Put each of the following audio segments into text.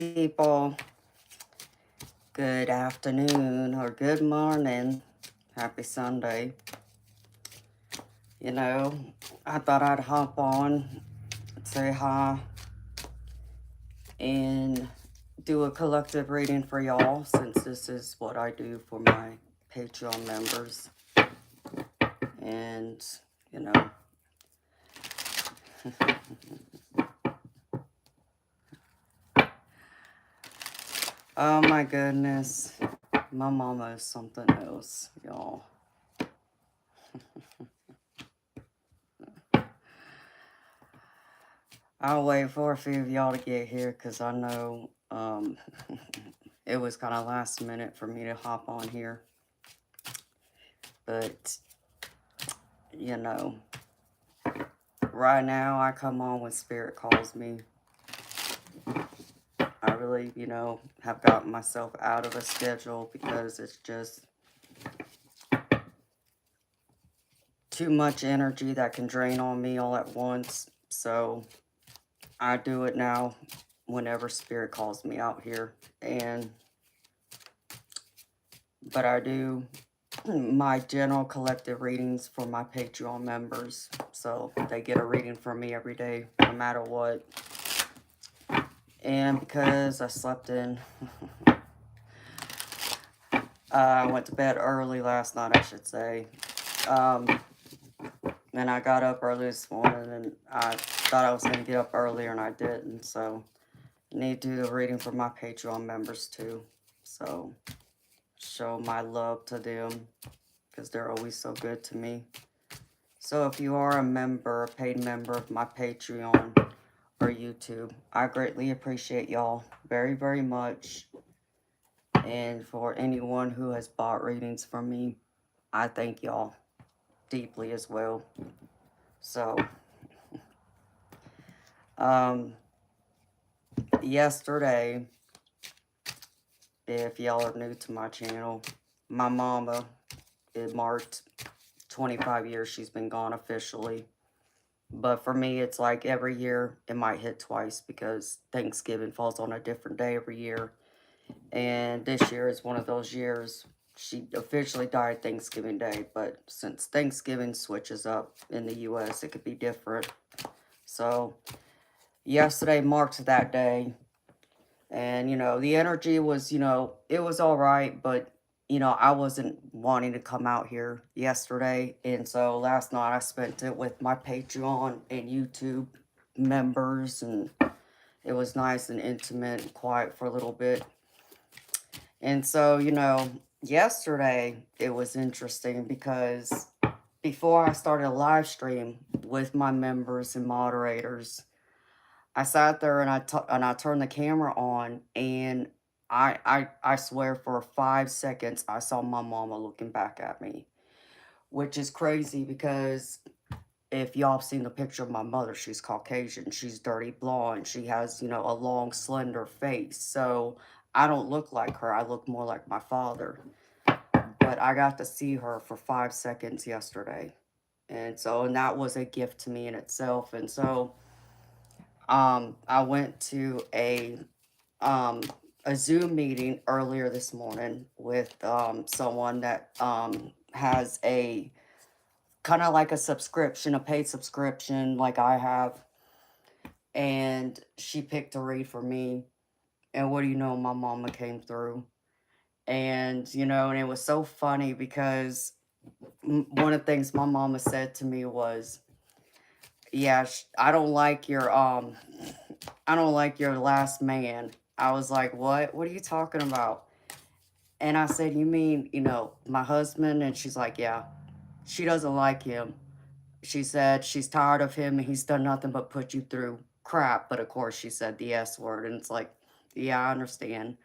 people. Good afternoon or good morning. Happy Sunday. You know, I thought I'd hop on, say hi, and do a collective reading for y'all since this is what I do for my Patreon members. And, you know, oh my goodness. My mama is something else, y'all. I'll wait for a few of y'all to get here because I know it was kind of last minute for me to hop on here. But, you know, right now I come on when Spirit calls me. I really, have gotten myself out of a schedule because it's just too much energy that can drain on me all at once. So I do it now whenever Spirit calls me out here. But I do my general collective readings for my Patreon members. So they get a reading from me every day, no matter what. And because I slept in, I went to bed early last night, I should say. And I got up early this morning, and I thought I was going to get up earlier, and I didn't. So I need to do the reading for my Patreon members, too. So show my love to them, because they're always so good to me. So if you are a member, a paid member of my Patreon or YouTube, I greatly appreciate y'all very, very much. And for anyone who has bought readings from me, I thank y'all deeply as well. So, yesterday, if y'all are new to my channel, my mama, it marked 25 years she's been gone officially. But for me, it's like every year it might hit twice because Thanksgiving falls on a different day every year. And this year is one of those years. She officially died Thanksgiving Day, but since Thanksgiving switches up in the U.S., it could be different. So yesterday marked that day. And, the energy was, it was all right, but, I wasn't wanting to come out here yesterday. And so last night I spent it with my Patreon and YouTube members, and it was nice and intimate and quiet for a little bit. And so, yesterday it was interesting because before I started a live stream with my members and moderators, I sat there and I turned the camera on, and I swear for 5 seconds I saw my mama looking back at me, which is crazy because if y'all have seen the picture of my mother, she's Caucasian, she's dirty blonde, she has, a long slender face. So I don't look like her, I look more like my father. But I got to see her for 5 seconds yesterday. And that was a gift to me in itself. And so I went to a Zoom meeting earlier this morning with someone that has a kind of like a subscription, a paid subscription like I have. And she picked a read for me. And what do you know, my mama came through. And, and it was so funny because one of the things my mama said to me was, yeah, I don't like your last man. I was like, what are you talking about? And I said, you mean, my husband? And she's like, yeah, she doesn't like him. She said she's tired of him and he's done nothing but put you through crap. But of course she said the S word, and it's like, yeah, I understand.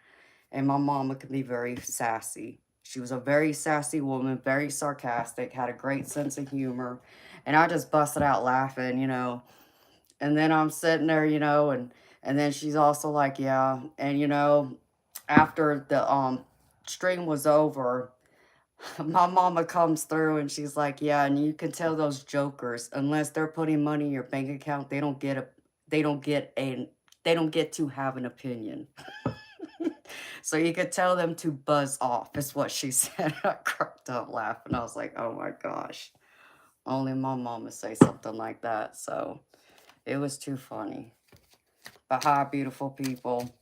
And my mama could be very sassy. She was a very sassy woman, very sarcastic, had a great sense of humor. And I just busted out laughing, And then I'm sitting there, and then she's also like, yeah. And, after the stream was over, my mama comes through and she's like, yeah, and you can tell those jokers, unless they're putting money in your bank account, they don't get they don't get to have an opinion. So you could tell them to buzz off, is what she said. I cracked up laughing. I was like, oh my gosh. Only my mom would say something like that. So it was too funny. But hi, beautiful people.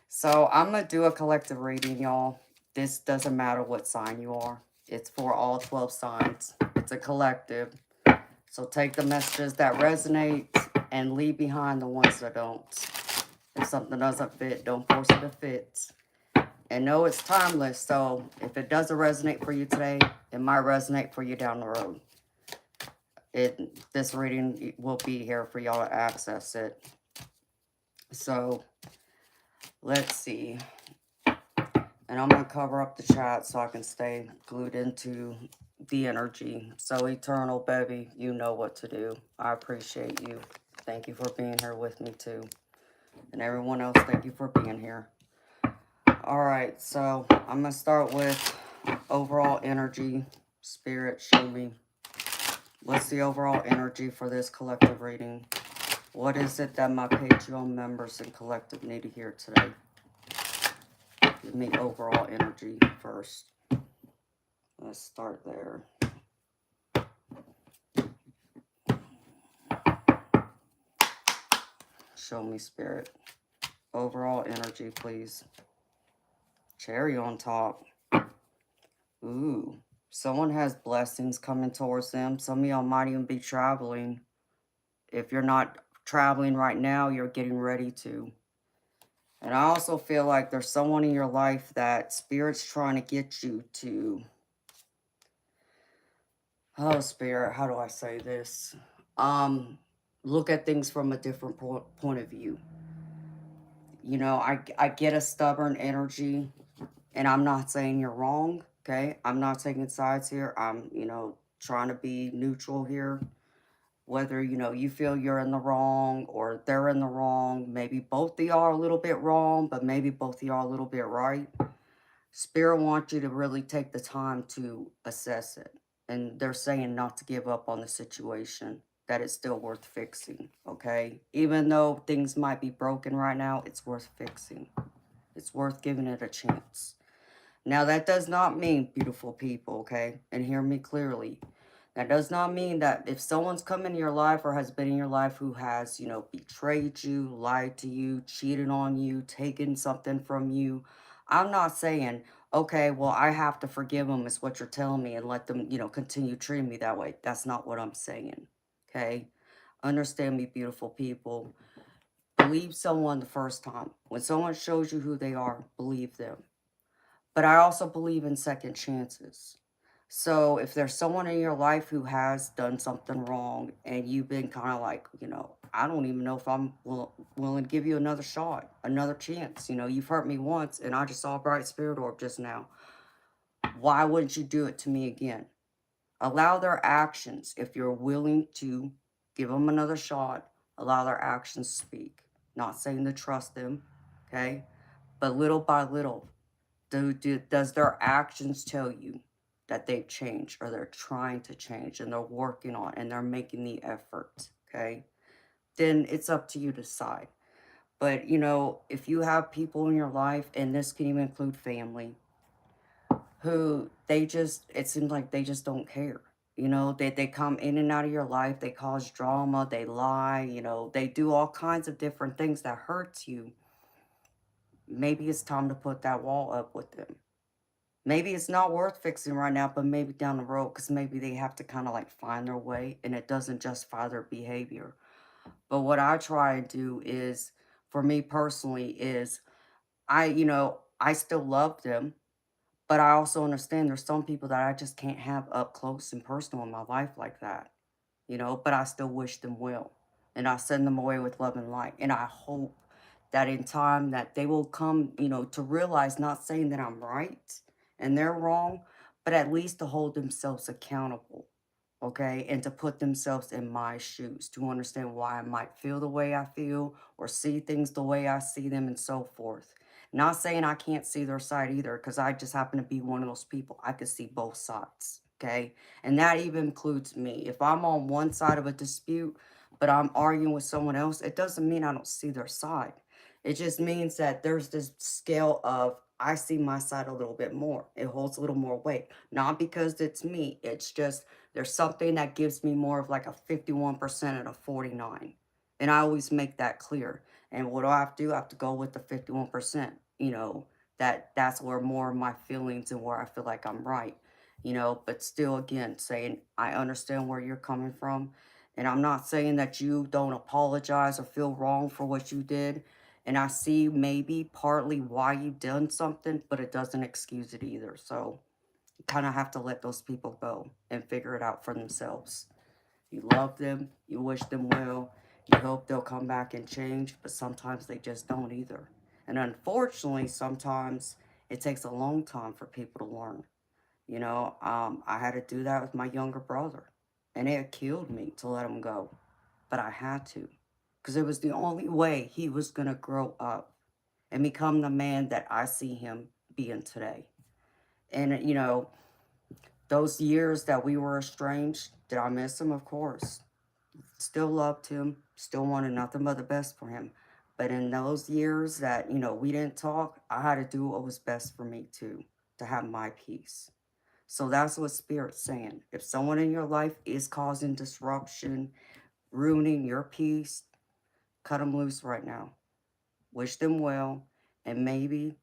So I'm going to do a collective reading, y'all. This doesn't matter what sign you are. It's for all 12 signs. It's a collective. So take the messages that resonate and leave behind the ones that don't. If something doesn't fit, don't force it to fit. And know it's timeless. So if it doesn't resonate for you today, it might resonate for you down the road. This reading will be here for y'all to access it. So let's see. And I'm going to cover up the chat so I can stay glued into the energy. So Eternal Baby, you know what to do. I appreciate you. Thank you for being here with me too. And everyone else, thank you for being here. All right, so I'm going to start with overall energy. Spirit, show me. What's the overall energy for this collective reading? What is it that my Patreon members and collective need to hear today? Give me overall energy first. Let's start there. Show me, Spirit. Overall energy, please. Cherry on top. Ooh. Someone has blessings coming towards them. Some of y'all might even be traveling. If you're not traveling right now, you're getting ready to. And I also feel like there's someone in your life that Spirit's trying to get you to. Oh, Spirit, how do I say this? Look at things from a different point of view. You know, I get a stubborn energy, and I'm not saying you're wrong, okay? I'm not taking sides here. I'm, trying to be neutral here. Whether, you feel you're in the wrong or they're in the wrong, maybe both of y'all are a little bit wrong, but maybe both of y'all are a little bit right. Spirit wants you to really take the time to assess it. And they're saying not to give up on the situation, that it's still worth fixing, okay? Even though things might be broken right now, it's worth fixing. It's worth giving it a chance. Now, that does not mean, beautiful people, okay? And hear me clearly. That does not mean that if someone's come into your life or has been in your life who has, betrayed you, lied to you, cheated on you, taken something from you, I'm not saying, okay, well, I have to forgive them is what you're telling me and let them, continue treating me that way. That's not what I'm saying, okay? Understand me, beautiful people. Believe someone the first time. When someone shows you who they are, believe them. But I also believe in second chances. So if there's someone in your life who has done something wrong and you've been kind of like, I don't even know if I'm willing to give you another shot, another chance. You've hurt me once and I just saw a bright spirit orb just now. Why wouldn't you do it to me again? Allow their actions. If you're willing to give them another shot, allow their actions to speak. Not saying to trust them, okay? But little by little, does their actions tell you that they've changed or they're trying to change and they're working on and they're making the effort, okay? Then it's up to you to decide. But, if you have people in your life, and this can even include family, who it seems like they just don't care. They come in and out of your life, they cause drama, they lie, they do all kinds of different things that hurts you. Maybe it's time to put that wall up with them. Maybe it's not worth fixing right now, but maybe down the road, because maybe they have to kind of like find their way and it doesn't justify their behavior. But what I try and do is, for me personally, is I still love them, but I also understand there's some people that I just can't have up close and personal in my life like that, but I still wish them well. And I send them away with love and light. And I hope that in time that they will come, to realize, not saying that I'm right and they're wrong, but at least to hold themselves accountable, okay? And to put themselves in my shoes, to understand why I might feel the way I feel or see things the way I see them and so forth. Not saying I can't see their side either, because I just happen to be one of those people. I could see both sides, okay? And that even includes me. If I'm on one side of a dispute, but I'm arguing with someone else, it doesn't mean I don't see their side. It just means that there's this scale of I see my side a little bit more. It holds a little more weight. Not because it's me. It's just there's something that gives me more of like a 51% and a 49. And I always make that clear. And what do I have to do? I have to go with the 51%. That's where more of my feelings and where I feel like I'm right. But still again saying I understand where you're coming from, and I'm not saying that you don't apologize or feel wrong for what you did. And I see maybe partly why you've done something, but it doesn't excuse it either. So you kind of have to let those people go and figure it out for themselves. You love them, you wish them well, you hope they'll come back and change, but sometimes they just don't either. And unfortunately, sometimes it takes a long time for people to learn. I had to do that with my younger brother, and it killed me to let him go, but I had to, because it was the only way he was going to grow up and become the man that I see him being today. And, those years that we were estranged, did I miss him? Of course. Still loved him, still wanted nothing but the best for him. But in those years that, we didn't talk, I had to do what was best for me too, to have my peace. So that's what Spirit's saying. If someone in your life is causing disruption, ruining your peace, cut them loose right now. Wish them well. And maybe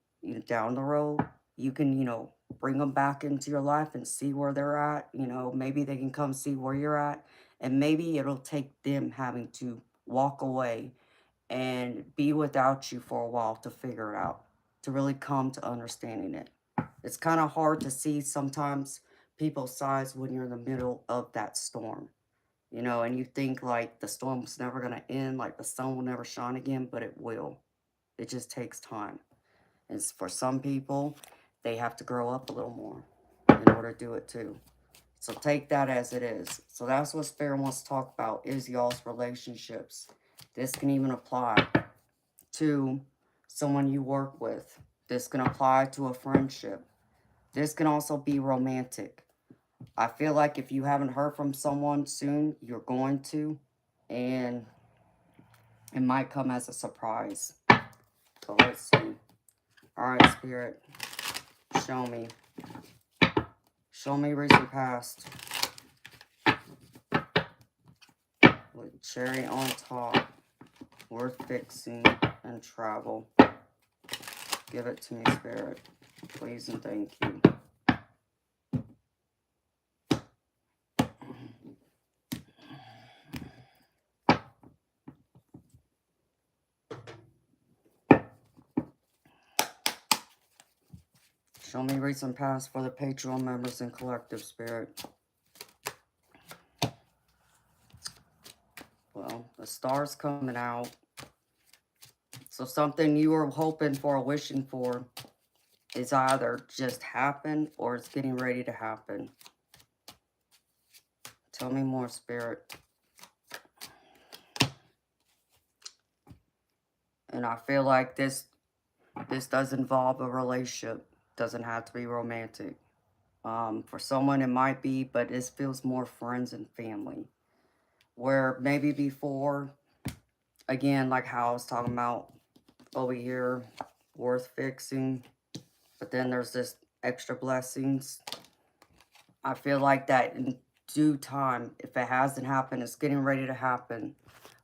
down the road, you can, bring them back into your life and see where they're at. Maybe they can come see where you're at. And maybe it'll take them having to walk away and be without you for a while to figure it out, to really come to understanding it. It's kind of hard to see sometimes people's sides when you're in the middle of that storm, and you think like the storm's never going to end, like the sun will never shine again, but it will. It just takes time. And for some people, they have to grow up a little more in order to do it too. So take that as it is. So that's what Spirit wants to talk about, is y'all's relationships. This can even apply to someone you work with. This can apply to a friendship. This can also be romantic. I feel like if you haven't heard from someone soon, you're going to, and it might come as a surprise. So let's see. All right, Spirit, show me. Show me recent past. With cherry on top. Worth fixing and travel. Give it to me, Spirit. Please and thank you. Show me recent past for the Patreon members and collective, Spirit. Well, the star's coming out. So something you were hoping for or wishing for is either just happened or it's getting ready to happen. Tell me more, Spirit. And I feel like this does involve a relationship. Doesn't have to be romantic. For someone it might be, but this feels more friends and family. Where maybe before, again, like how I was talking about over here, worth fixing, but then there's this extra blessings. I feel like that in due time, if it hasn't happened, it's getting ready to happen.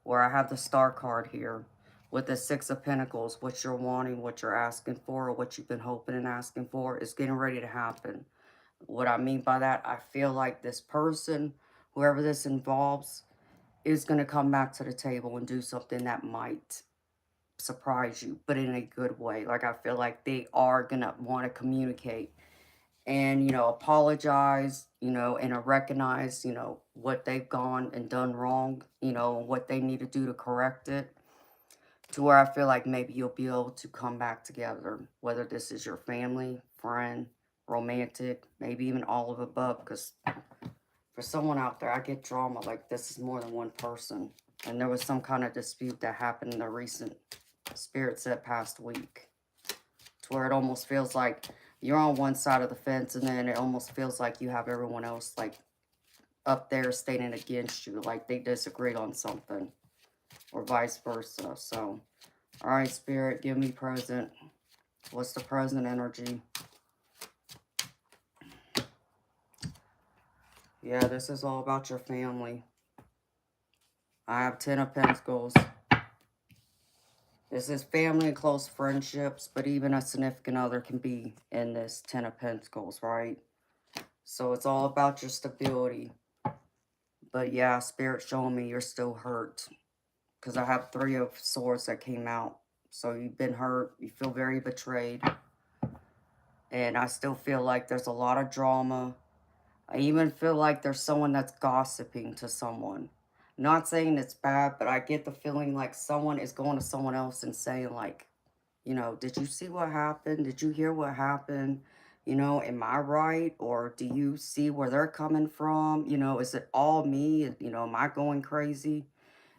Where I have the star card here with the Six of Pentacles, what you're wanting, what you're asking for, or what you've been hoping and asking for is getting ready to happen. What I mean by that, I feel like this person, whoever this involves, is going to come back to the table and do something that might surprise you, but in a good way. Like, I feel like they are going to want to communicate and, apologize, and recognize, what they've gone and done wrong, what they need to do to correct it, to where I feel like maybe you'll be able to come back together, whether this is your family, friend, romantic, maybe even all of the above, because for someone out there, I get drama like this is more than one person. And there was some kind of dispute that happened in the recent, Spirit said, past week, to where it almost feels like you're on one side of the fence, and then it almost feels like you have everyone else, like, up there standing against you, like they disagree on something, or vice versa. So, all right, Spirit, give me present. What's the present energy? Yeah, this is all about your family. I have 10 of Pentacles. This is family and close friendships, but even a significant other can be in this 10 of Pentacles, right? So it's all about your stability. But yeah, Spirit showing me you're still hurt. Because I have 3 of Swords that came out. So you've been hurt. You feel very betrayed. And I still feel like there's a lot of drama. I even feel like there's someone that's gossiping to someone. Not saying it's bad, but I get the feeling like someone is going to someone else and saying like, you know, did you see what happened? Did you hear what happened? You know, am I right? Or do you see where they're coming from? You know, is it all me? You know, am I going crazy?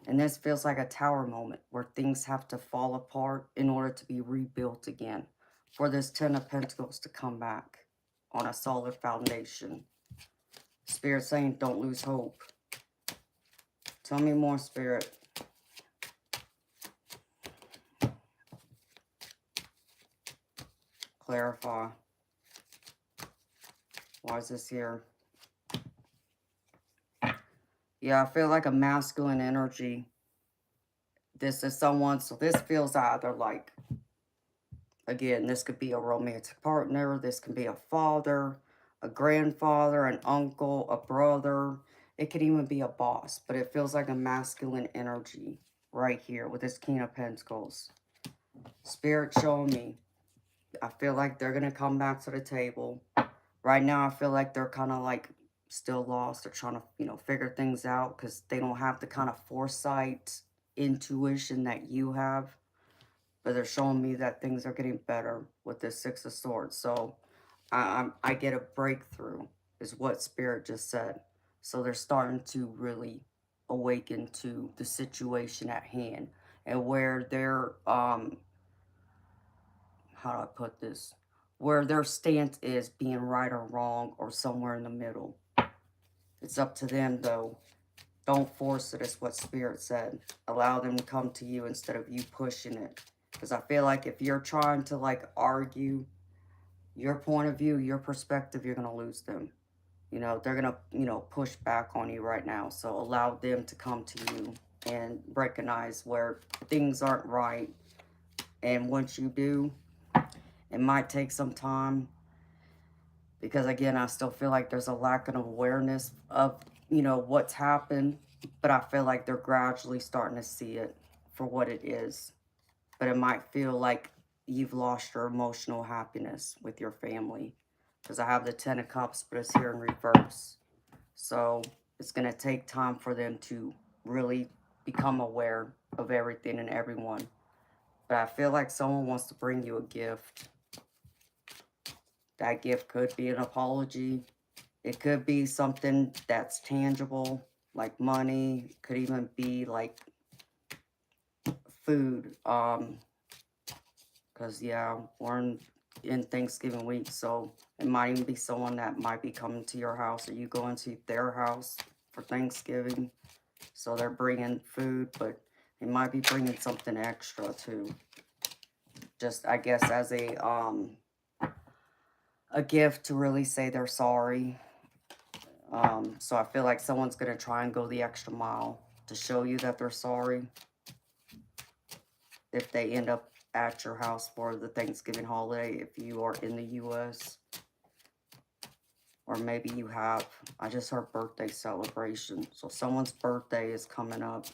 And this feels like a tower moment where things have to fall apart in order to be rebuilt again. For this 10 of Pentacles to come back on a solid foundation. Spirit saying, don't lose hope. Tell me more, Spirit. Clarify. Why is this here? Yeah, I feel like a masculine energy. This is someone, so this feels either like, again, this could be a romantic partner. This can be a father, a grandfather, an uncle, a brother. It could even be a boss, but it feels like a masculine energy right here with this King of Pentacles. Spirit showing me. I feel like they're going to come back to the table. Right now, I feel like they're kind of like still lost. They're trying to, you know, figure things out because they don't have the kind of foresight, intuition that you have. But they're showing me that things are getting better with this 6 of Swords. So I get a breakthrough is what Spirit just said. So they're starting to really awaken to the situation at hand and where they're, how do I put this? Where their stance is being right or wrong or somewhere in the middle. It's up to them though. Don't force it, is what Spirit said. Allow them to come to you instead of you pushing it. Because I feel like if you're trying to like argue your point of view, your perspective, you're going to lose them. You know, they're going to, you know, push back on you right now. So allow them to come to you and recognize where things aren't right. And once you do, it might take some time. Because again, I still feel like there's a lack of awareness of, you know, what's happened. But I feel like they're gradually starting to see it for what it is. But it might feel like you've lost your emotional happiness with your family. Because I have the 10 of Cups, but it's here in reverse. So it's going to take time for them to really become aware of everything and everyone. But I feel like someone wants to bring you a gift. That gift could be an apology. It could be something that's tangible, like money. It could even be like food. Because, yeah, we're in Thanksgiving week, so it might even be someone that might be coming to your house or you going to their house for Thanksgiving. So they're bringing food, but they might be bringing something extra too. Just, I guess, as a gift to really say they're sorry. So I feel like someone's going to try and go the extra mile to show you that they're sorry if they end up at your house for the Thanksgiving holiday, if you are in the U.S. Or maybe you have, I just heard birthday celebration. So someone's birthday is coming up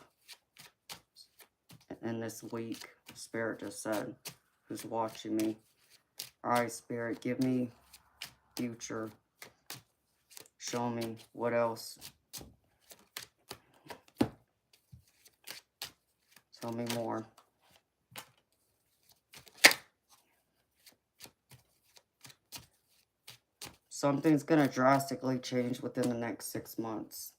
in this week. Spirit just said, who's watching me. All right, Spirit, give me future. Show me what else. Tell me more. Something's going to drastically change within the next 6 months.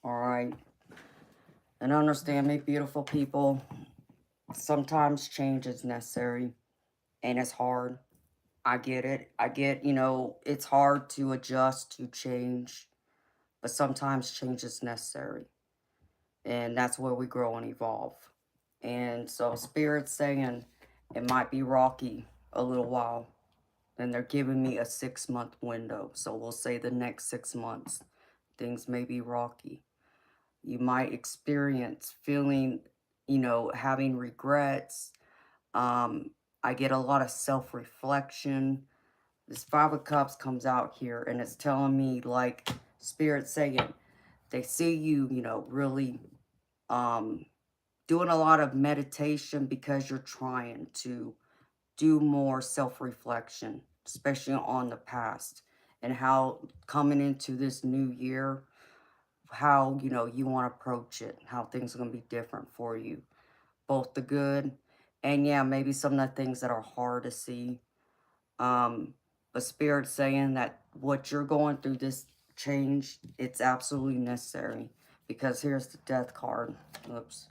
All right. And understand me, beautiful people. Sometimes change is necessary. And it's hard. I get it. I get, it's hard to adjust to change, but sometimes change is necessary. And that's where we grow and evolve. And so Spirit's saying it might be rocky a little while. And they're giving me a 6-month window. So we'll say the next 6 months, things may be rocky. You might experience feeling, having regrets. Um, I get a lot of self-reflection. This Five of Cups comes out here and it's telling me, like, Spirit saying, they see you, really um, doing a lot of meditation because you're trying to do more self-reflection, especially on the past and how coming into this new year, how, you want to approach it, how things are going to be different for you, both the good and yeah, maybe some of the things that are hard to see. Um, but Spirit's saying that what you're going through, this change, it's absolutely necessary because here's the Death card. Oops.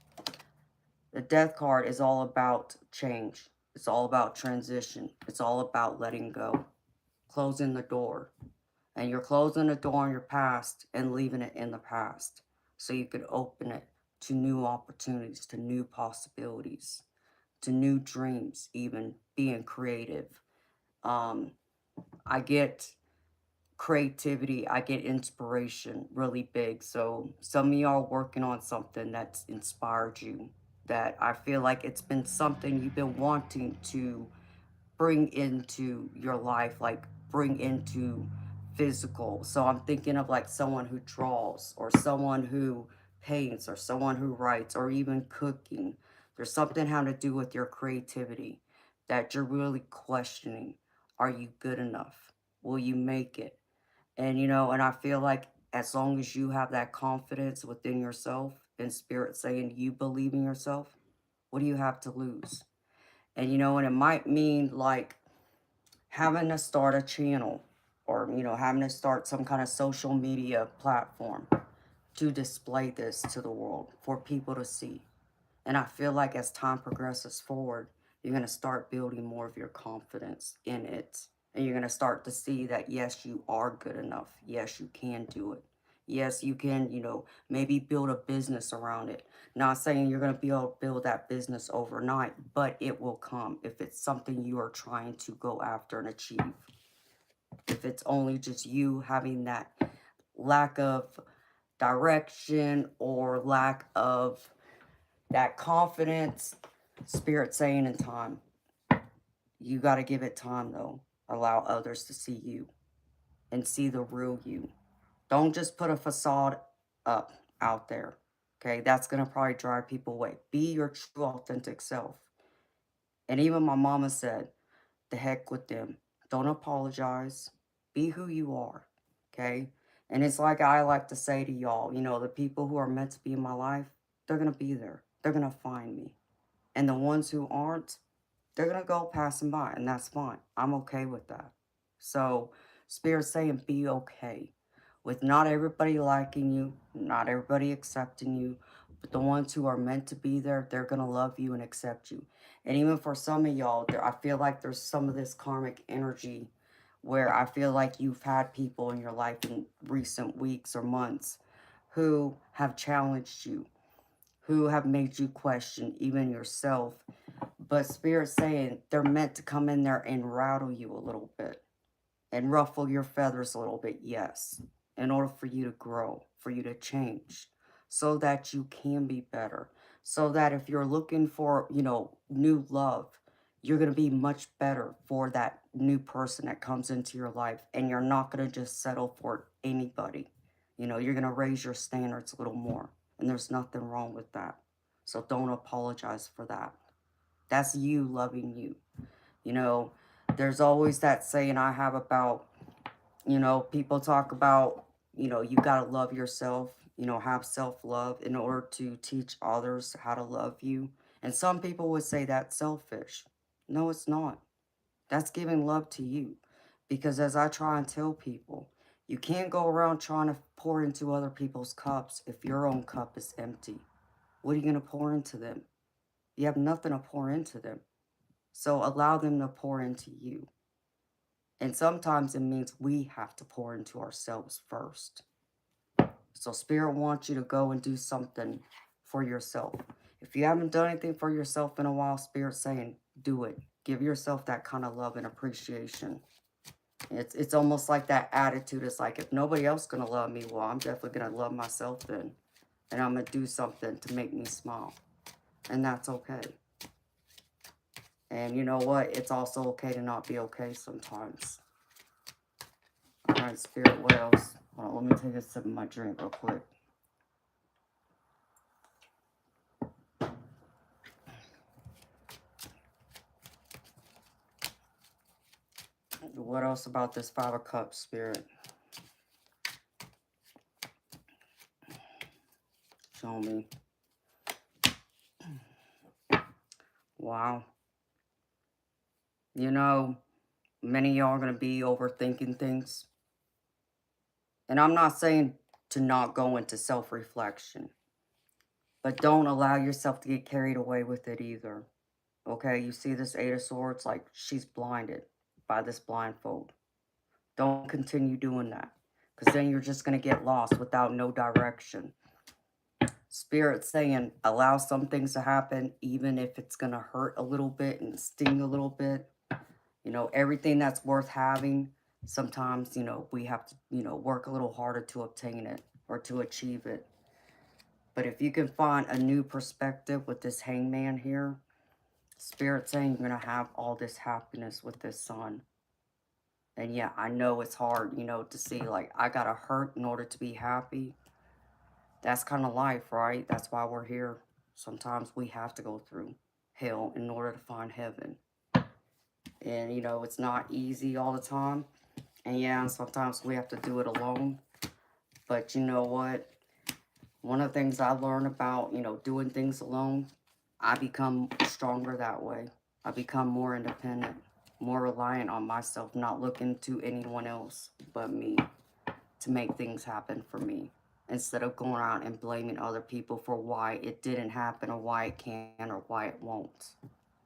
The Death card is all about change. It's all about transition. It's all about letting go, closing the door. And you're closing the door on your past and leaving it in the past so you could open it to new opportunities, to new possibilities, to new dreams, even being creative. Um, I get creativity, I get inspiration really big. So some of y'all working on something that's inspired you, that I feel like it's been something you've been wanting to bring into your life, like bring into physical. So I'm thinking of like someone who draws or someone who paints or someone who writes or even cooking. There's something having to do with your creativity that you're really questioning. Are you good enough? Will you make it? And and I feel like as long as you have that confidence within yourself and Spirit saying you believe in yourself, what do you have to lose? And and it might mean like having to start a channel or having to start some kind of social media platform to display this to the world for people to see. And I feel like as time progresses forward, you're going to start building more of your confidence in it. And you're going to start to see that, yes, you are good enough. Yes, you can do it. Yes, you can, maybe build a business around it. Not saying you're going to be able to build that business overnight, but it will come if it's something you are trying to go after and achieve. If it's only just you having that lack of direction or lack of that confidence, Spirit saying in time, you got to give it time though. Allow others to see you and see the real you. Don't just put a facade up out there. Okay, that's going to probably drive people away. Be your true authentic self. And even my mama said, the heck with them. Don't apologize. Be who you are. Okay? And it's like I like to say to y'all, the people who are meant to be in my life, they're going to be there. They're going to find me. And the ones who aren't, they're going to go passing by, and that's fine. I'm okay with that. So, Spirit's saying be okay with not everybody liking you, not everybody accepting you, but the ones who are meant to be there, they're going to love you and accept you. And even for some of y'all, I feel like there's some of this karmic energy where I feel like you've had people in your life in recent weeks or months who have challenged you, who have made you question even yourself. But Spirit's saying they're meant to come in there and rattle you a little bit and ruffle your feathers a little bit, yes, in order for you to grow, for you to change, so that you can be better. So that if you're looking for, new love, you're going to be much better for that new person that comes into your life. And you're not going to just settle for anybody. You're going to raise your standards a little more. And there's nothing wrong with that. So don't apologize for that. That's you loving you. You know, there's always that saying I have about, people talk about, you got to love yourself, have self-love in order to teach others how to love you. And some people would say that's selfish. No, it's not. That's giving love to you. Because as I try and tell people, you can't go around trying to pour into other people's cups if your own cup is empty. What are you going to pour into them? You have nothing to pour into them. So allow them to pour into you. And sometimes it means we have to pour into ourselves first. So Spirit wants you to go and do something for yourself. If you haven't done anything for yourself in a while, Spirit's saying, do it. Give yourself that kind of love and appreciation. It's almost like that attitude. It's like, if nobody else is going to love me, well, I'm definitely going to love myself then. And I'm going to do something to make me smile. And that's okay. And you know what? It's also okay to not be okay sometimes. All right, Spirit, what else? Hold on, let me take a sip of my drink real quick. What else about this Five of Cups, Spirit? Show me. Wow. You know, many of y'all are going to be overthinking things. And I'm not saying to not go into self-reflection. But don't allow yourself to get carried away with it either. Okay, you see this Eight of Swords? Like, she's blinded by this blindfold. Don't continue doing that. Because then you're just going to get lost without no direction. Spirit's saying, allow some things to happen, even if it's going to hurt a little bit and sting a little bit. You know, everything that's worth having, sometimes, you know, we have to, you know, work a little harder to obtain it or to achieve it. But if you can find a new perspective with this Hangman here, Spirit's saying you're going to have all this happiness with this Sun. And yeah, I know it's hard, you know, to see, like, I got to hurt in order to be happy. That's kind of life, right? That's why we're here. Sometimes we have to go through hell in order to find heaven. And, you know, it's not easy all the time. And yeah, sometimes we have to do it alone. But you know what? One of the things I learned about, you know, doing things alone, I become stronger that way. I become more independent, more reliant on myself, not looking to anyone else but me to make things happen for me. Instead of going around and blaming other people for why it didn't happen or why it can or why it won't.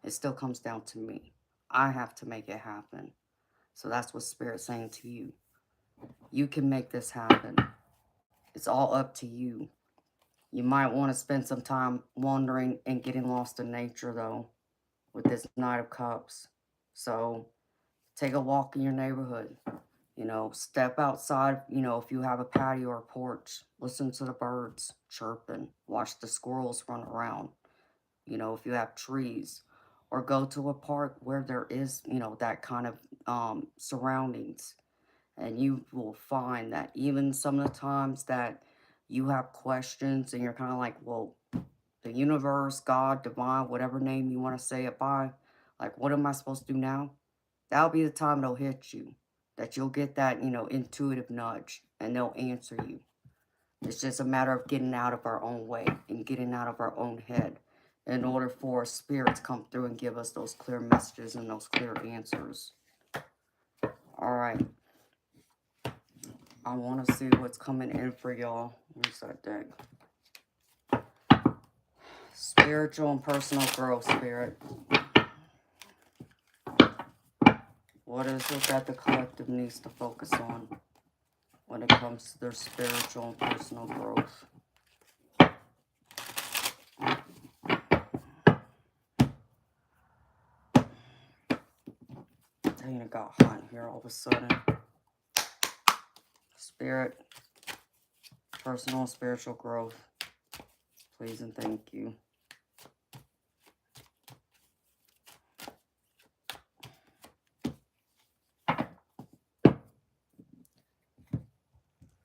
It still comes down to me. I have to make it happen. So that's what Spirit's saying to you. You can make this happen. It's all up to you. You might want to spend some time wandering and getting lost in nature, though, with this Knight of Cups. So take a walk in your neighborhood. You know, step outside, you know, if you have a patio or porch, listen to the birds chirping, watch the squirrels run around, you know, if you have trees, or go to a park where there is, you know, that kind of surroundings. And you will find that even some of the times that you have questions and you're kind of like, well, the universe, God, divine, whatever name you want to say it by, like, what am I supposed to do now? That'll be the time they'll hit you. That you'll get that, you know, intuitive nudge and they'll answer you. It's just a matter of getting out of our own way and getting out of our own head in order for spirits to come through and give us those clear messages and those clear answers. All right. I want to see what's coming in for y'all. Where's that deck? Spiritual and personal growth, Spirit. What is it that the collective needs to focus on when it comes to their spiritual and personal growth? Dang, it got hot in here all of a sudden. Spirit, personal and spiritual growth. Please and thank you.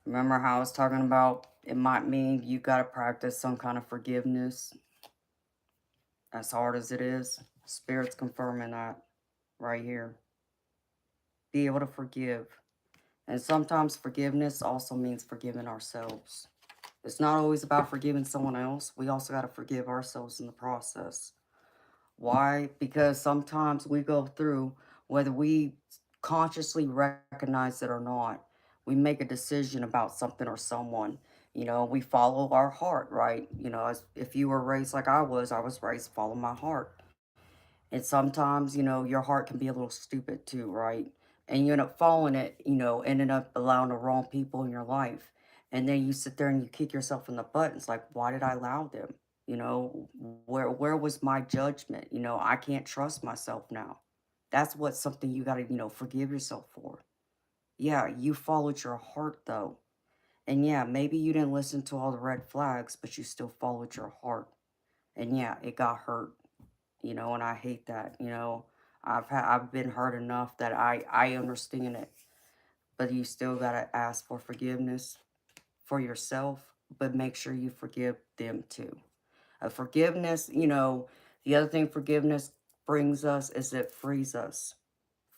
Remember how I was talking about it might mean you got to practice some kind of forgiveness, as hard as it is? Spirit's confirming that right here. Be able to forgive. And sometimes forgiveness also means forgiving ourselves. It's not always about forgiving someone else. We also got to forgive ourselves in the process. Why? Because sometimes we go through, whether we consciously recognize it or not, we make a decision about something or someone. You know, we follow our heart, right? You know, if you were raised like I was raised to follow my heart. And sometimes, you know, your heart can be a little stupid too, right? and you end up following it, ending up allowing the wrong people in your life. And then you sit there and you kick yourself in the butt. It's like, why did I allow them? Where was my judgment? I can't trust myself now. That's what something you got to, forgive yourself for. Yeah, you followed your heart though. And yeah, maybe you didn't listen to all the red flags, but you still followed your heart. And yeah, it got hurt, and I hate that. I've been hurt enough that I understand it. But you still gotta ask for forgiveness for yourself, but make sure you forgive them too. Forgiveness, the other thing forgiveness brings us is it frees us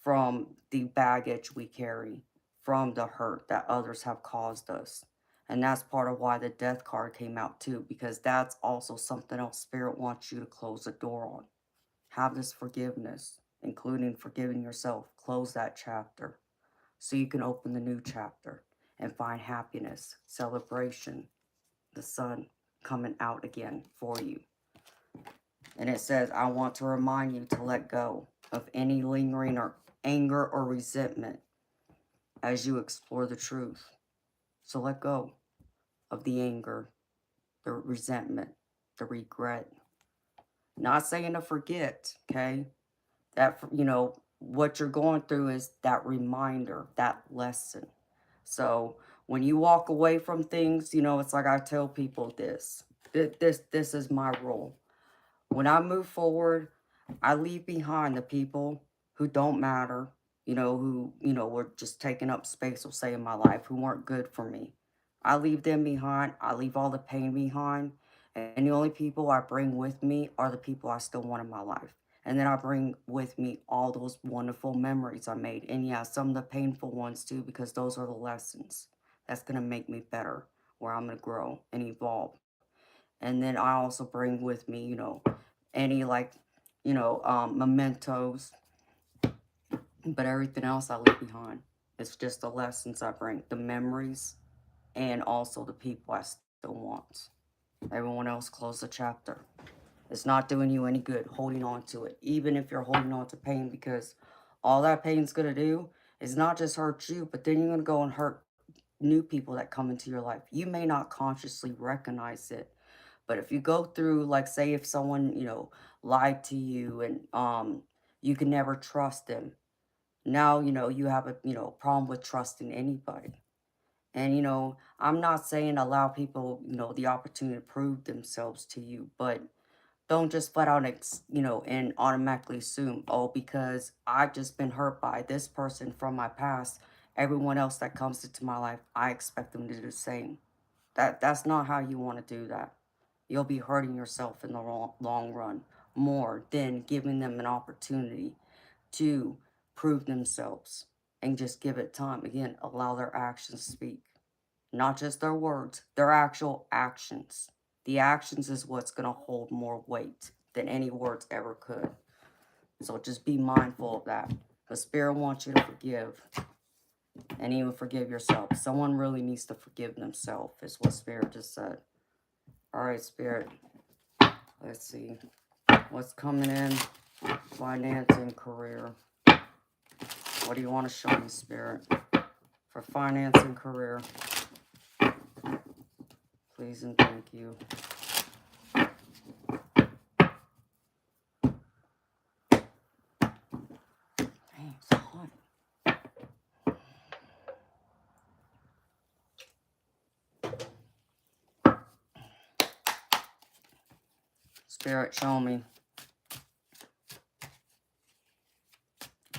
from the baggage we carry, from the hurt that others have caused us. And that's part of why the death card came out too, because that's also something else Spirit wants you to close the door on. Have this forgiveness, including forgiving yourself. Close that chapter so you can open the new chapter and find happiness, celebration, the sun coming out again for you. And it says, I want to remind you to let go of any lingering or anger or resentment as you explore the truth. So let go of the anger, the resentment, the regret. Not saying to forget, okay? That, what you're going through is that reminder, that lesson. So when you walk away from things, it's like I tell people this. This is my rule. When I move forward, I leave behind the people who don't matter, who, were just taking up space, or say, in my life, who weren't good for me. I leave them behind. I leave all the pain behind. And the only people I bring with me are the people I still want in my life. And then I bring with me all those wonderful memories I made. And yeah, some of the painful ones too, because those are the lessons that's going to make me better, where I'm going to grow and evolve. And then I also bring with me, any like, mementos, but everything else I leave behind. It's just the lessons I bring, the memories, and also the people I still want. Everyone else close the chapter. It's not doing you any good holding on to it, even if you're holding on to pain, because all that pain's going to do is not just hurt you, but then you're going to go and hurt new people that come into your life. You may not consciously recognize it, but if you go through, like, say, if someone, lied to you, and you can never trust them. Now, you have a, problem with trusting anybody. And, I'm not saying allow people, the opportunity to prove themselves to you, but don't just flat out, and automatically assume, oh, because I've just been hurt by this person from my past, everyone else that comes into my life, I expect them to do the same. That's not how you want to do that. You'll be hurting yourself in the long run more than giving them an opportunity to prove themselves, and just give it time. Again, allow their actions to speak. Not just their words, their actual actions. The actions is what's going to hold more weight than any words ever could. So just be mindful of that. The Spirit wants you to forgive, and even forgive yourself. Someone really needs to forgive themselves, is what Spirit just said. All right, Spirit. Let's see. What's coming in? Finance and career. What do you want to show me, Spirit? For finance and career. Please and thank you. Dang, it's hot. Spirit, show me.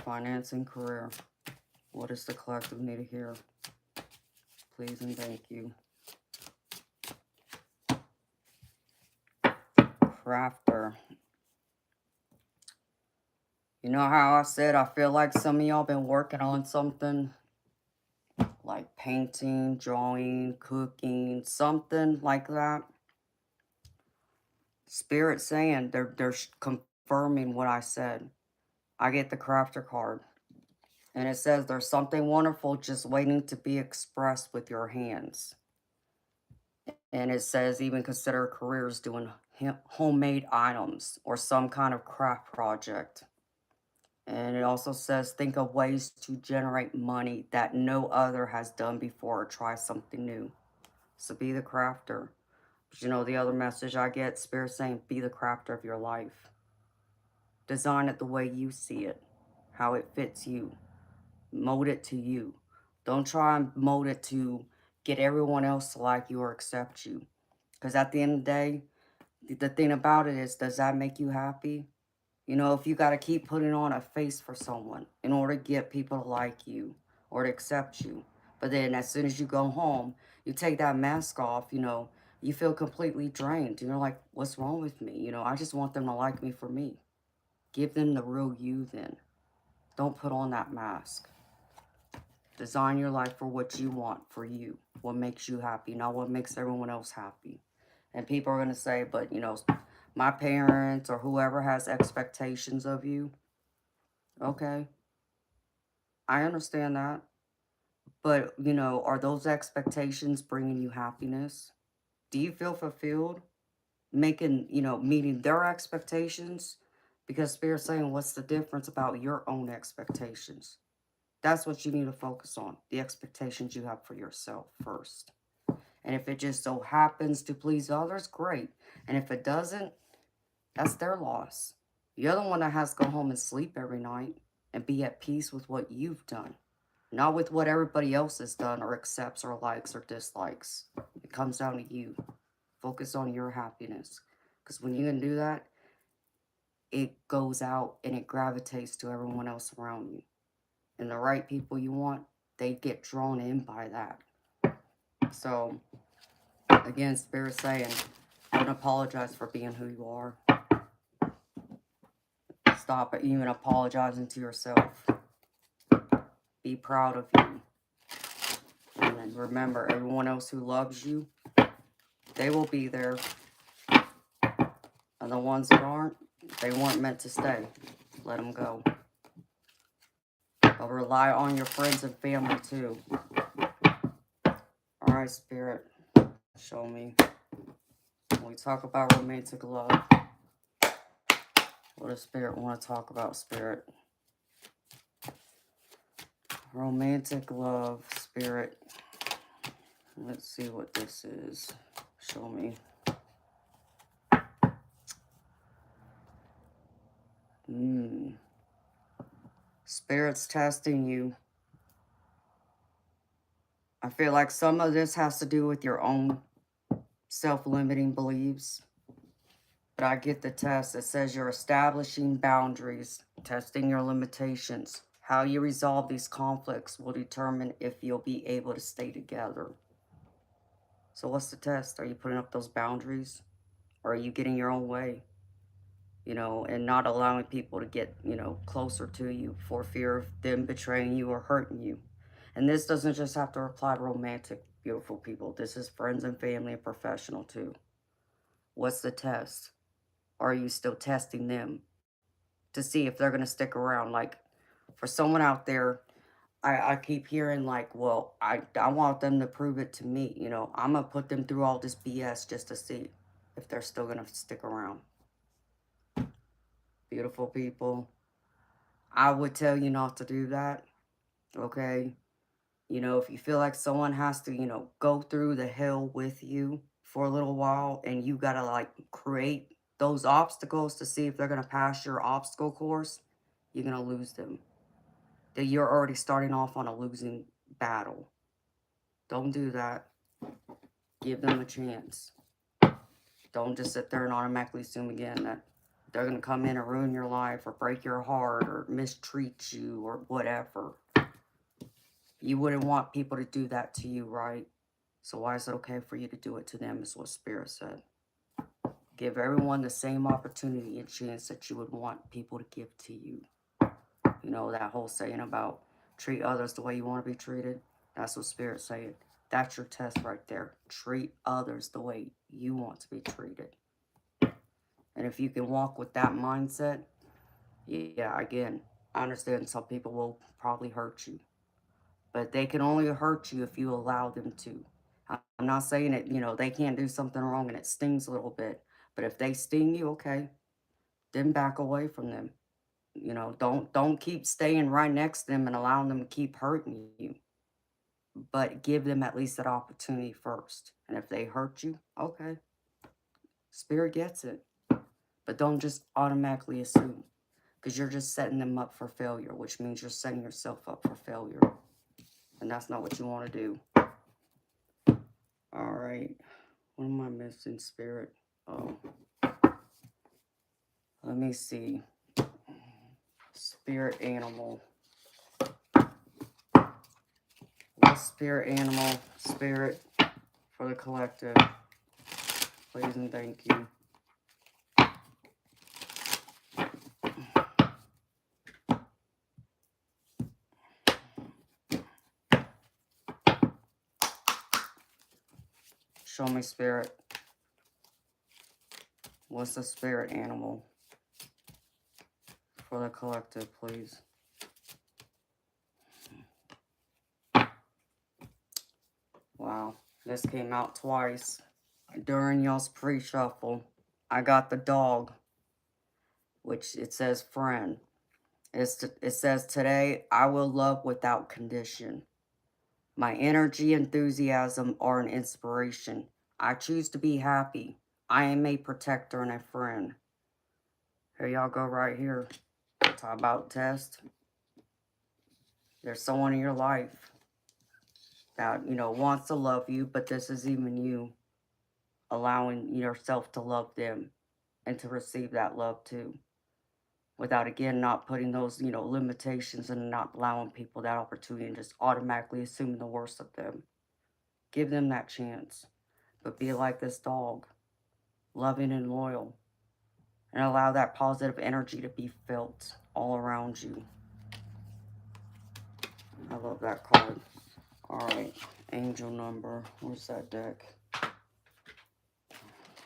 Finance and career. What does the collective need to hear? Please and thank you. Crafter. You know how I said I feel like some of y'all been working on something like painting, drawing, cooking, something like that. Spirit saying they're confirming what I said. I get the crafter card. And it says there's something wonderful just waiting to be expressed with your hands. And it says even consider careers doing homemade items or some kind of craft project. And it also says, think of ways to generate money that no other has done before, or try something new. So be the crafter. But you know, the other message I get, Spirit saying, be the crafter of your life. Design it the way you see it, how it fits you. Mold it to you. Don't try and mold it to get everyone else to like you or accept you. Because at the end of the day, the thing about it is, does that make you happy? You know, if you got to keep putting on a face for someone in order to get people to like you or to accept you. But then as soon as you go home, you take that mask off, you know, you feel completely drained. You're like, what's wrong with me? You know, I just want them to like me for me. Give them the real you then. Don't put on that mask. Design your life for what you want for you. What makes you happy, not what makes everyone else happy. And people are going to say, but, you know, my parents or whoever has expectations of you. Okay, I understand that. But, you know, are those expectations bringing you happiness? Do you feel fulfilled? Making, you know, meeting their expectations? Because Spirit's saying, what's the difference about your own expectations? That's what you need to focus on. The expectations you have for yourself first. And if it just so happens to please others, great. And if it doesn't, that's their loss. You're the one that has to go home and sleep every night and be at peace with what you've done, not with what everybody else has done or accepts or likes or dislikes. It comes down to you. Focus on your happiness. Because when you can do that, it goes out and it gravitates to everyone else around you. And the right people you want, they get drawn in by that. So, again, Spirit saying, don't apologize for being who you are. Stop even apologizing to yourself. Be proud of you. And then remember, everyone else who loves you, they will be there. And the ones that aren't, they weren't meant to stay. Let them go. But rely on your friends and family too. Alright, Spirit, show me. When we talk about romantic love, what does Spirit want to talk about, Spirit? Romantic love, Spirit. Let's see what this is. Show me. Spirit's testing you. I feel like some of this has to do with your own self-limiting beliefs. But I get the test. It says you're establishing boundaries, testing your limitations. How you resolve these conflicts will determine if you'll be able to stay together. So what's the test? Are you putting up those boundaries? Or are you getting your own way? You know, and not allowing people to get, you know, closer to you for fear of them betraying you or hurting you. And this doesn't just have to apply to romantic, beautiful people. This is friends and family and professional too. What's the test? Are you still testing them to see if they're going to stick around? Like, for someone out there, I keep hearing like, well, I want them to prove it to me. You know, I'm going to put them through all this BS just to see if they're still going to stick around. Beautiful people, I would tell you not to do that, okay? You know, if you feel like someone has to, you know, go through the hell with you for a little while and you got to like create those obstacles to see if they're going to pass your obstacle course, you're going to lose them. That you're already starting off on a losing battle. Don't do that. Give them a chance. Don't just sit there and automatically assume again that they're going to come in and ruin your life or break your heart or mistreat you or whatever. You wouldn't want people to do that to you, right? So why is it okay for you to do it to them, is what Spirit said. Give everyone the same opportunity and chance that you would want people to give to you. You know, that whole saying about treat others the way you want to be treated. That's what Spirit's saying. That's your test right there. Treat others the way you want to be treated. And if you can walk with that mindset, yeah, again, I understand some people will probably hurt you. But they can only hurt you if you allow them to. I'm not saying that, you know, they can't do something wrong and it stings a little bit. But if they sting you, okay, then back away from them. You know, don't keep staying right next to them and allowing them to keep hurting you. But give them at least that opportunity first. And if they hurt you, okay, spirit gets it. But don't just automatically assume, because you're just setting them up for failure, which means you're setting yourself up for failure. And that's not what you want to do. All right. What am I missing, spirit? Oh, let me see. Spirit animal. What spirit animal, spirit for the collective? Please and thank you. Show me, spirit. What's the spirit animal for the collective, please? Wow, this came out twice. During y'all's pre-shuffle, I got the dog, which it says friend. It says, today I will love without condition. My energy, enthusiasm are an inspiration. I choose to be happy. I am a protector and a friend. Here y'all go right here. Talk about test. There's someone in your life that, you know, wants to love you, but this is even you allowing yourself to love them and to receive that love too. Without, again, not putting those, limitations and not allowing people that opportunity and just automatically assuming the worst of them. Give them that chance. But be like this dog, loving and loyal. And allow that positive energy to be felt all around you. I love that card. Alright, angel number. Where's that deck?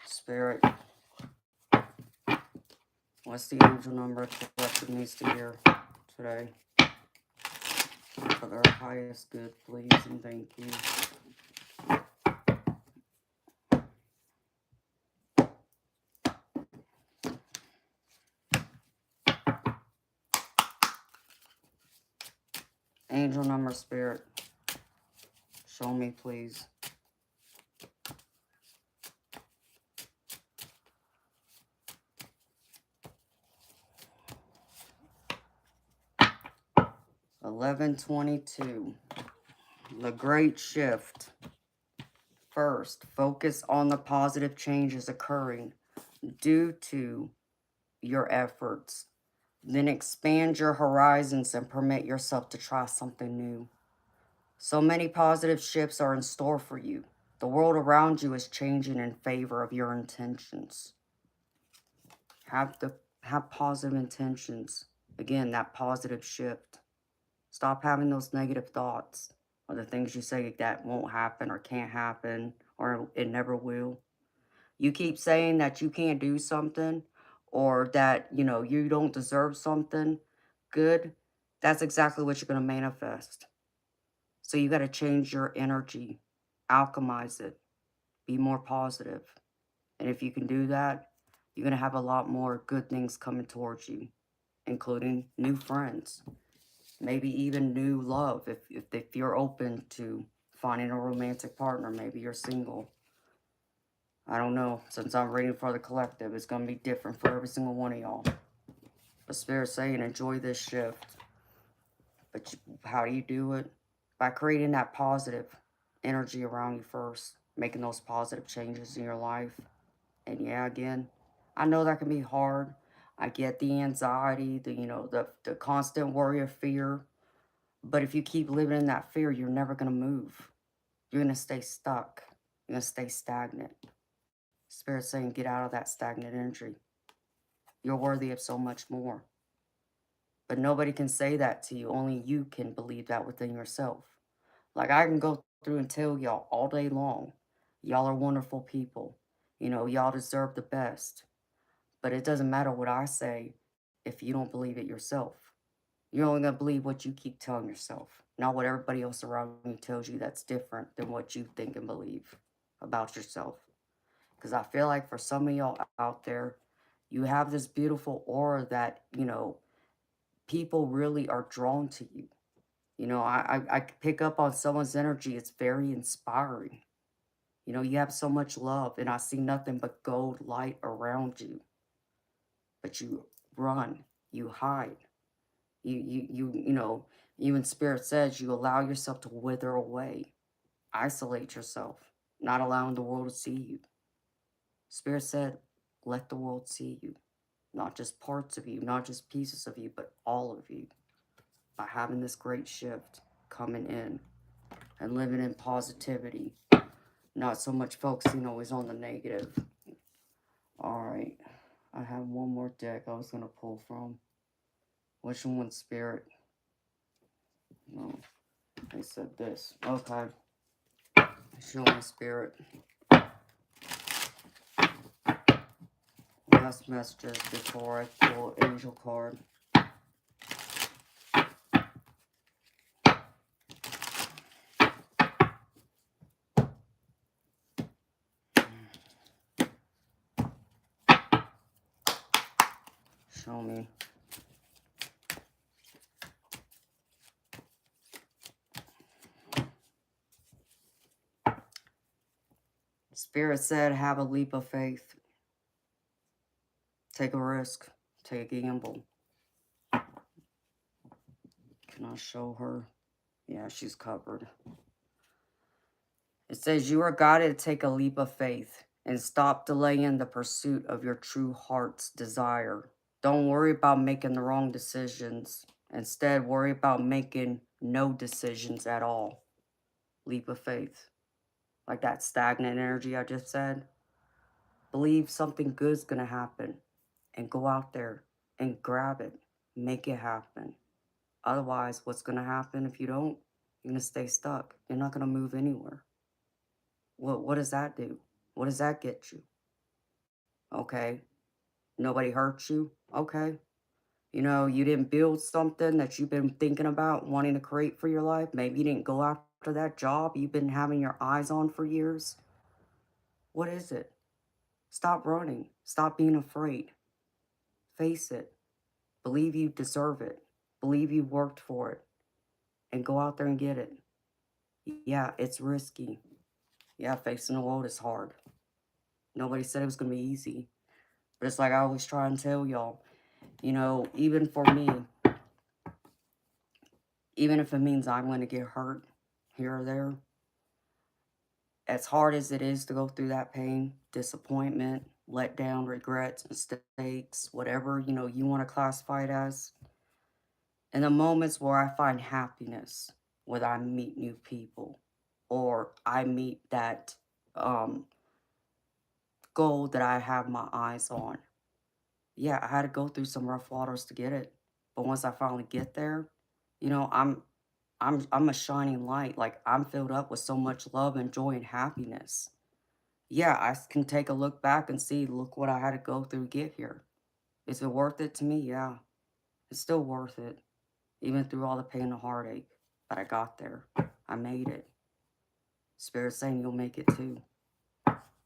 Spirit. What's the angel number collective needs to hear today? For their highest good, please, and thank you. Angel number, spirit. Show me, please. $11.22. The great shift. First, focus on the positive changes occurring due to your efforts. Then expand your horizons and permit yourself to try something new. So many positive shifts are in store for you. The world around you is changing in favor of your intentions. Have positive intentions. Again, that positive shift. Stop having those negative thoughts or the things you say that won't happen or can't happen or it never will. You keep saying that you can't do something or that, you don't deserve something good. That's exactly what you're going to manifest. So you got to change your energy, alchemize it, be more positive. And if you can do that, you're going to have a lot more good things coming towards you, including new friends, maybe even new love. If you're open to finding a romantic partner, maybe you're single. I don't know. Since I'm reading for the collective, it's going to be different for every single one of y'all. But Spirit's saying enjoy this shift. But how do you do it? By creating that positive energy around you first. Making those positive changes in your life. And yeah, again, I know that can be hard. I get the anxiety, the constant worry of fear. But if you keep living in that fear, you're never going to move. You're going to stay stuck. You're going to stay stagnant. Spirit's saying get out of that stagnant energy. You're worthy of so much more. But nobody can say that to you. Only you can believe that within yourself. Like I can go through and tell y'all all day long, y'all are wonderful people. Y'all deserve the best. But it doesn't matter what I say if you don't believe it yourself. You're only going to believe what you keep telling yourself, not what everybody else around you tells you that's different than what you think and believe about yourself. Because I feel like for some of y'all out there, you have this beautiful aura that, people really are drawn to you. You know, I pick up on someone's energy. It's very inspiring. You know, you have so much love, and I see nothing but gold light around you. But you run, you hide, you know, even Spirit says you allow yourself to wither away, isolate yourself, not allowing the world to see you. Spirit said, let the world see you, not just parts of you, not just pieces of you, but all of you. By having this great shift coming in and living in positivity, not so much focusing always on the negative. All right, I have one more deck I was going to pull from. Which one, Spirit? No, they said this. Okay, show me, Spirit. Last messages before I pull Angel card. Show me. Spirit said, have a leap of faith. Take a risk. Take a gamble. Can I show her? Yeah, she's covered. It says, you are guided to take a leap of faith and stop delaying the pursuit of your true heart's desire. Don't worry about making the wrong decisions. Instead, worry about making no decisions at all. Leap of faith. Like that stagnant energy I just said. Believe something good's going to happen and go out there and grab it. Make it happen. Otherwise, what's going to happen if you don't? You're going to stay stuck. You're not going to move anywhere. What does that do? What does that get you? Okay. Nobody hurts you? Okay. You know, you didn't build something that you've been thinking about, wanting to create for your life. Maybe you didn't go after that job you've been having your eyes on for years. What is it? Stop running. Stop being afraid. Face it. Believe you deserve it. Believe you worked for it. And go out there and get it. Yeah, it's risky. Yeah, facing the world is hard. Nobody said it was going to be easy. But it's like I always try and tell y'all, you know, even for me, even if it means I'm going to get hurt here or there, as hard as it is to go through that pain, disappointment, letdown, regrets, mistakes, whatever, you know, you want to classify it as, in the moments where I find happiness, whether I meet new people or I meet that goal that I have my eyes on. Yeah, I had to go through some rough waters to get it. But once I finally get there, you know, I'm a shining light. Like I'm filled up with so much love and joy and happiness. Yeah, can take a look back and see, look what I had to go through to get here. Is it worth it to me? Yeah, it's still worth it. Even through all the pain and heartache. But I got there. I made it. Spirit's saying you'll make it too.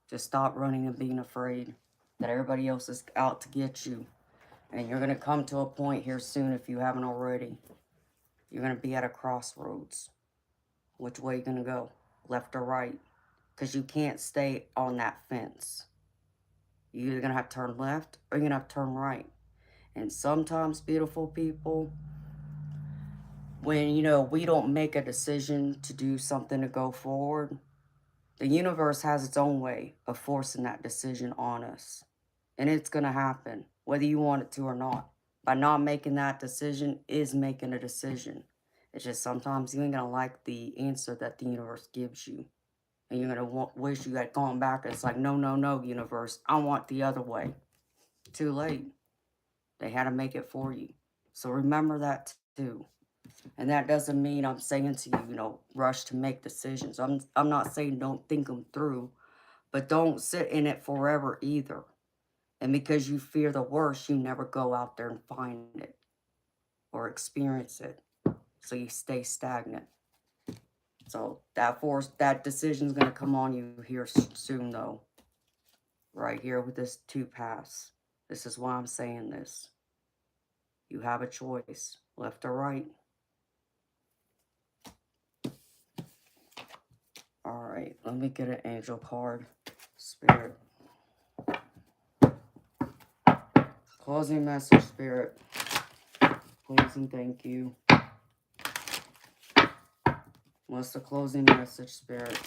Just stop running and being afraid that everybody else is out to get you. And you're going to come to a point here soon if you haven't already. You're going to be at a crossroads. Which way are you going to go? Left or right? Because you can't stay on that fence. You're either going to have to turn left or you're going to have to turn right. And sometimes, beautiful people, when, you know, we don't make a decision to do something to go forward, the universe has its own way of forcing that decision on us. And it's going to happen, whether you want it to or not. By not making that decision is making a decision. It's just sometimes you ain't going to like the answer that the universe gives you. And you're going to wish you had gone back. It's like, no, no, no, universe. I want the other way. Too late. They had to make it for you. So remember that too. And that doesn't mean I'm saying to you, you know, rush to make decisions. I'm not saying don't think them through, but don't sit in it forever either. And because you fear the worst, you never go out there and find it or experience it. So you stay stagnant. So that decision is going to come on you here soon, though. Right here with this 2 pass. This is why I'm saying this. You have a choice, left or right. All right, let me get an angel card. Spirit. Closing message, Spirit. Please and thank you. What's the closing message, Spirit?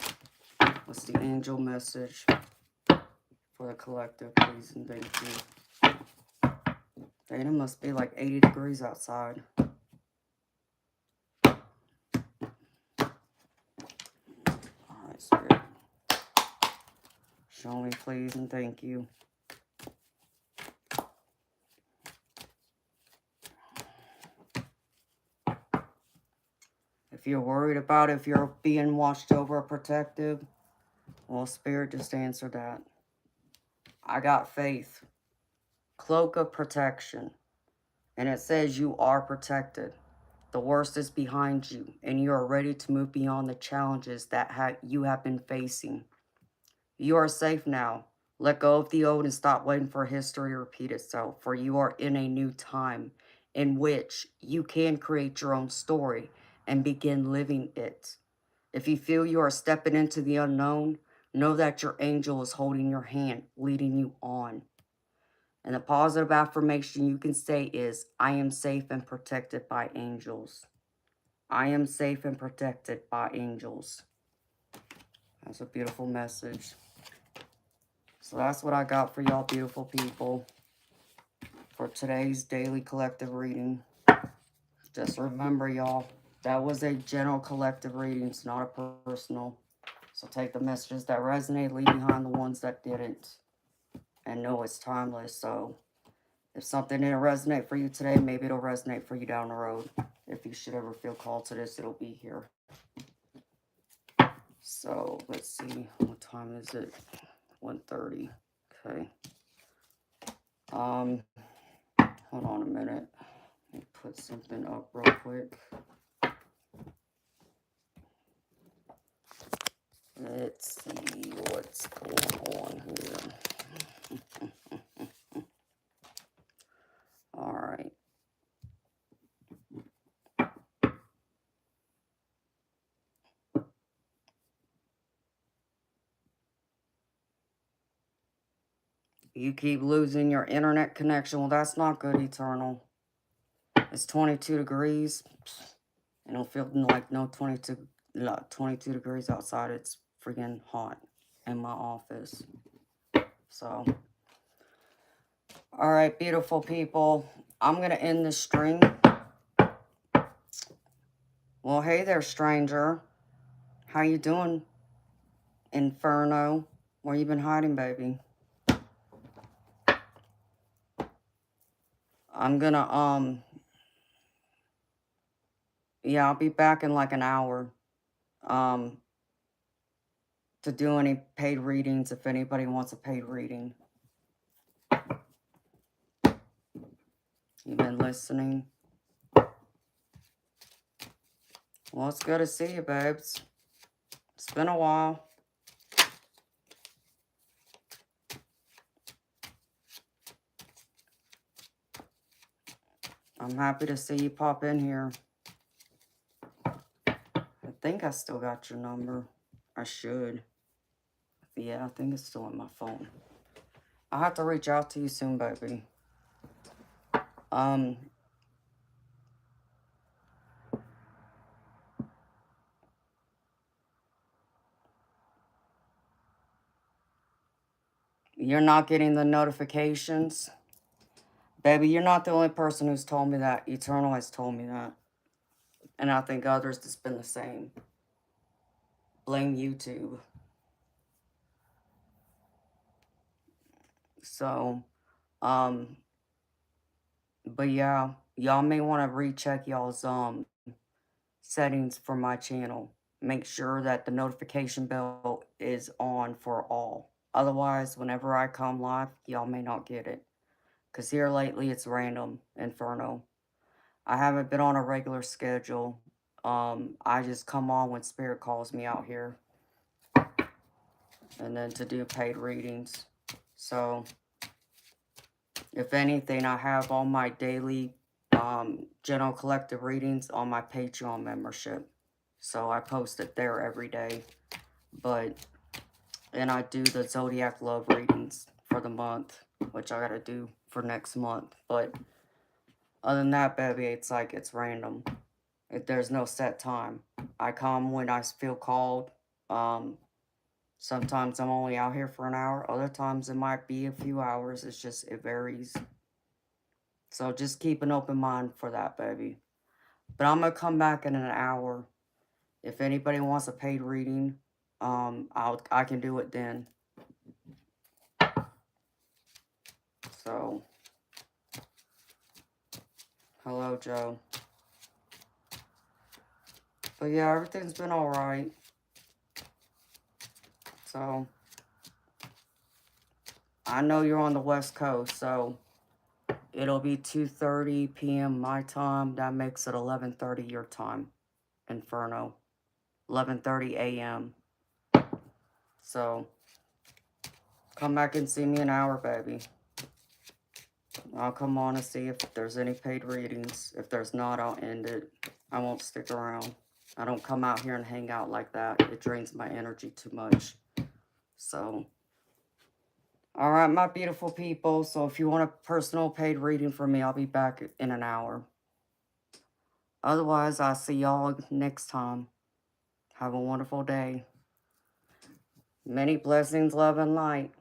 What's the angel message for the collective? Please and thank you. Dang, it must be like 80 degrees outside. Alright, Spirit. Show me, please and thank you. If you're worried about if you're being watched over or protected, well, Spirit, just answer that. I got faith. Cloak of protection. And it says you are protected. The worst is behind you, and you are ready to move beyond the challenges that you have been facing. You are safe now. Let go of the old and stop waiting for history to repeat itself, for you are in a new time in which you can create your own story and begin living it. If you feel you are stepping into the unknown, know that your angel is holding your hand, leading you on. And the positive affirmation you can say is, I am safe and protected by angels. I am safe and protected by angels. That's a beautiful message. So that's what I got for y'all beautiful people for today's daily collective reading. Just remember, y'all, that was a general collective reading. It's not a personal. So take the messages that resonate, leave behind the ones that didn't. And know it's timeless. So if something didn't resonate for you today, maybe it'll resonate for you down the road. If you should ever feel called to this, it'll be here. So let's see, what time is it? 1:30. Okay. Hold on a minute. Let me put something up real quick. Let's see what's going on here. All right. You keep losing your internet connection. Well, that's not good, Eternal. It's 22 degrees. I don't feel like no 22 degrees outside. It's freaking hot in my office. So, all right, beautiful people. I'm going to end this stream. Well, hey there, stranger. How you doing, Inferno? Where you been hiding, baby? I'm gonna, yeah, I'll be back in like an hour, to do any paid readings if anybody wants a paid reading. You been listening? Well, it's good to see you, babes. It's been a while. I'm happy to see you pop in here. I think I still got your number. I should. Yeah, I think it's still on my phone. I'll have to reach out to you soon, baby. You're not getting the notifications? Baby, you're not the only person who's told me that. Eternal has told me that. And I think others has been the same. Blame YouTube. So, but yeah, y'all may want to recheck y'all's settings for my channel. Make sure that the notification bell is on for all. Otherwise, whenever I come live, y'all may not get it. Because here lately, it's random, Inferno. I haven't been on a regular schedule. I just come on when Spirit calls me out here. And then to do paid readings. So, if anything, I have all my daily general collective readings on my Patreon membership. So I post it there every day. And I do the Zodiac Love readings for the month, which I gotta do for next month. But other than that, baby, it's like it's random. There's no set time. I come when I feel called. Sometimes I'm only out here for an hour. Other times it might be a few hours. It varies. So just keep an open mind for that, baby. But I'm gonna come back in an hour. If anybody wants a paid reading, I can do it then. So, hello, Joe. But yeah, everything's been alright. So, I know you're on the West Coast, so it'll be 2:30 p.m. my time. That makes it 11:30 your time. Inferno. 11:30 a.m. So, come back and see me an hour, baby. I'll come on and see if there's any paid readings. If there's not, I'll end it. I won't stick around. I don't come out here and hang out like that. It drains my energy too much. So, alright, my beautiful people. So, if you want a personal paid reading from me, I'll be back in an hour. Otherwise, I'll see y'all next time. Have a wonderful day. Many blessings, love, and light.